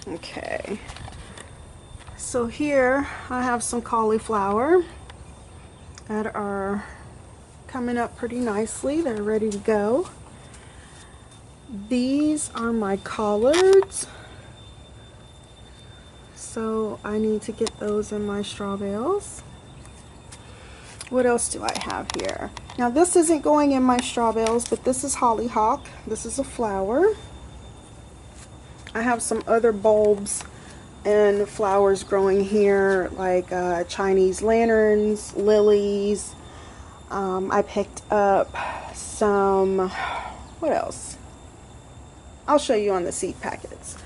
Okay, so here I have some cauliflower that are coming up pretty nicely. They're ready to go. These are my collards, so I need to get those in my straw bales. What else do I have here? Now this isn't going in my straw bales, but this is hollyhock. This is a flower. I have some other bulbs and flowers growing here, like Chinese lanterns, lilies. I picked up some, what else? I'll show you on the seed packets.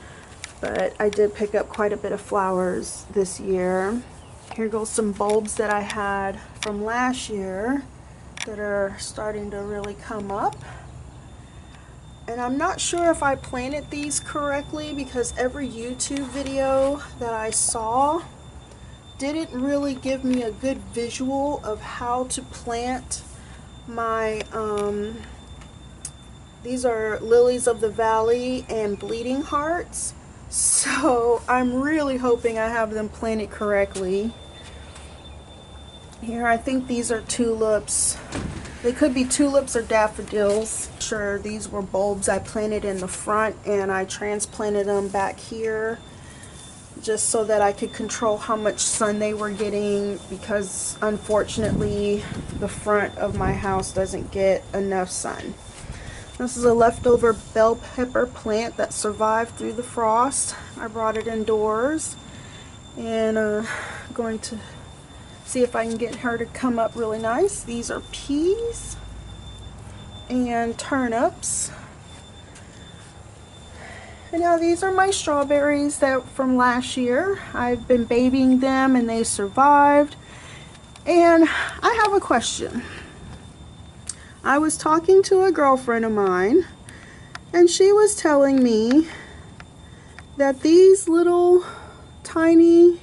But I did pick up quite a bit of flowers this year. Here goes some bulbs that I had from last year that are starting to really come up. And I'm not sure if I planted these correctly, because every YouTube video that I saw didn't really give me a good visual of how to plant my, these are lilies of the valley and bleeding hearts. So I'm really hoping I have them planted correctly. Here, I think these are tulips. They could be tulips or daffodils. Sure, these were bulbs I planted in the front, and I transplanted them back here just so that I could control how much sun they were getting, because unfortunately the front of my house doesn't get enough sun. This is a leftover bell pepper plant that survived through the frost. I brought it indoors, and I'm going to see if I can get her to come up really nice. These are peas and turnips. And now these are my strawberries that from last year. I've been babying them and they survived. And I have a question. I was talking to a girlfriend of mine, and she was telling me that these little tiny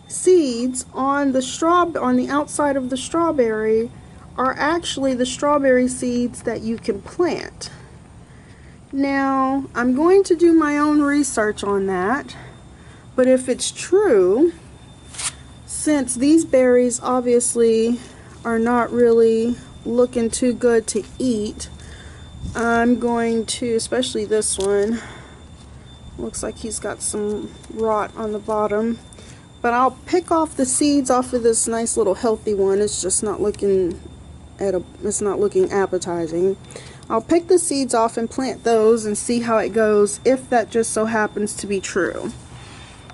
seeds on the outside of the strawberry are actually the strawberry seeds that you can plant. Now, I'm going to do my own research on that, but if it's true, since these berries obviously are not really looking too good to eat, I'm going to, especially this one, looks like he's got some rot on the bottom, but I'll pick off the seeds off of this nice little healthy one. It's just not looking it's not looking appetizing. I'll pick the seeds off and plant those and see how it goes, if that just so happens to be true.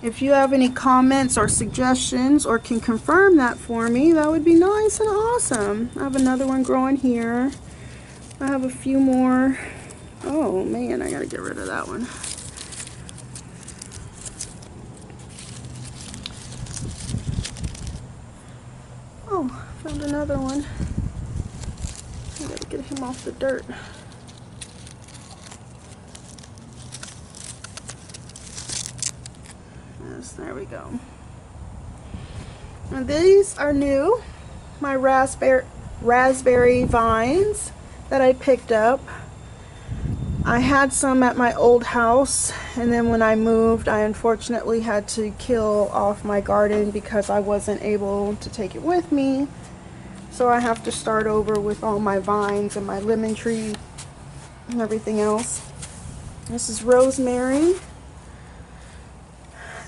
If you have any comments or suggestions or can confirm that for me, that would be nice and awesome. I have another one growing here. I have a few more. Oh man, I gotta get rid of that one. Oh, found another one. I gotta get him off the dirt. Yes, there we go. And these are new. My raspberry vines that I picked up. I had some at my old house, and then when I moved, I unfortunately had to kill off my garden because I wasn't able to take it with me. So I have to start over with all my vines and my lemon tree and everything else. This is rosemary.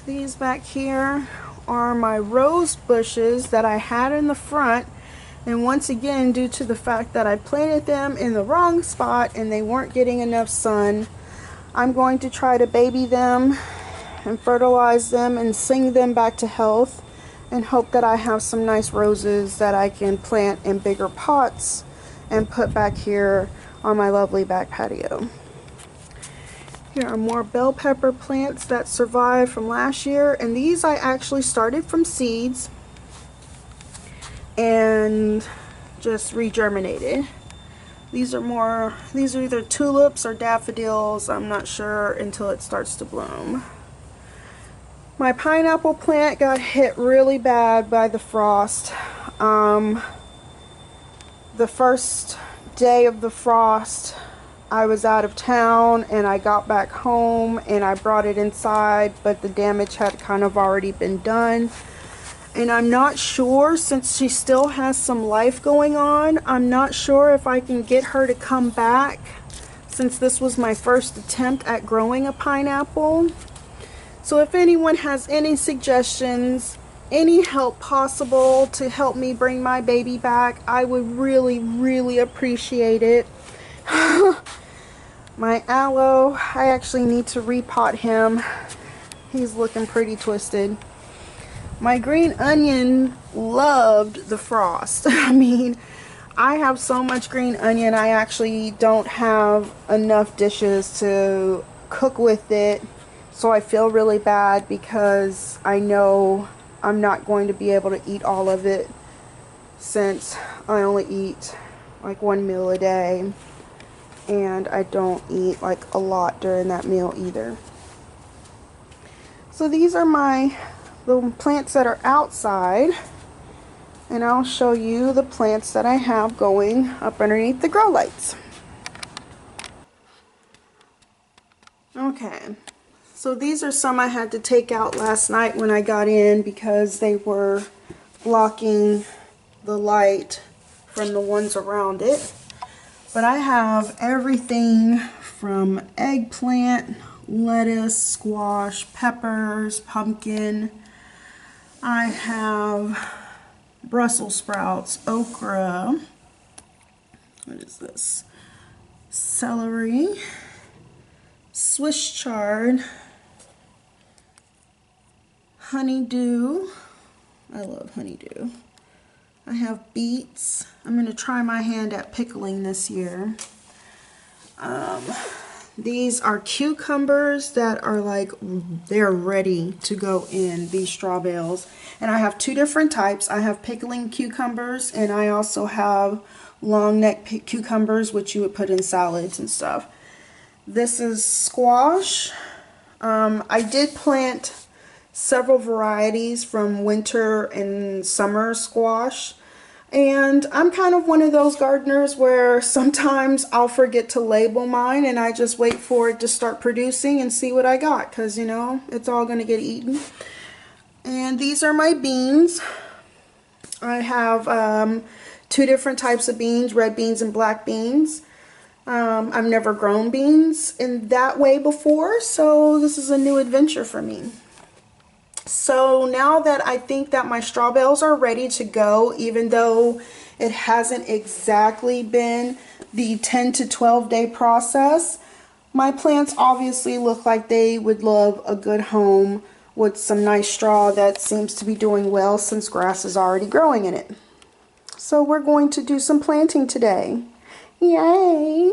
These back here are my rose bushes that I had in the front, and once again, due to the fact that I planted them in the wrong spot and they weren't getting enough sun, I'm going to try to baby them and fertilize them and sing them back to health, and hope that I have some nice roses that I can plant in bigger pots and put back here on my lovely back patio. Here are more bell pepper plants that survived from last year, and these I actually started from seeds and just regerminated. These are either tulips or daffodils, I'm not sure until it starts to bloom. My pineapple plant got hit really bad by the frost. The first day of the frost, I was out of town and I got back home and I brought it inside, but the damage had kind of already been done. And I'm not sure, since she still has some life going on, I'm not sure if I can get her to come back, since this was my first attempt at growing a pineapple. So if anyone has any suggestions, any help possible to help me bring my baby back, I would really, really appreciate it. My aloe, I actually need to repot him. He's looking pretty twisted. My green onion loved the frost. I mean, I have so much green onion, I actually don't have enough dishes to cook with it. So I feel really bad because I know I'm not going to be able to eat all of it, since I only eat like one meal a day. And I don't eat like a lot during that meal either. So these are the plants that are outside, and I'll show you the plants that I have going up underneath the grow lights. Okay, so these are some I had to take out last night when I got in because they were blocking the light from the ones around it. But I have everything from eggplant, lettuce, squash, peppers, pumpkin. I have Brussels sprouts, okra, what is this? Celery, Swiss chard, honeydew. I love honeydew. I have beets. I'm going to try my hand at pickling this year. These are cucumbers that are like, they're ready to go in these straw bales. And I have two different types. I have pickling cucumbers, and I also have long neck cucumbers, which you would put in salads and stuff. This is squash. I did plant several varieties from winter and summer squash, and I'm kind of one of those gardeners where sometimes I'll forget to label mine and I just wait for it to start producing and see what I got, because you know it's all going to get eaten. And these are my beans. I have two different types of beans, red beans and black beans. I've never grown beans in that way before, so this is a new adventure for me. So now that I think that my straw bales are ready to go, even though it hasn't exactly been the 10 to 12 day process, my plants obviously look like they would love a good home with some nice straw that seems to be doing well since grass is already growing in it. So we're going to do some planting today. Yay!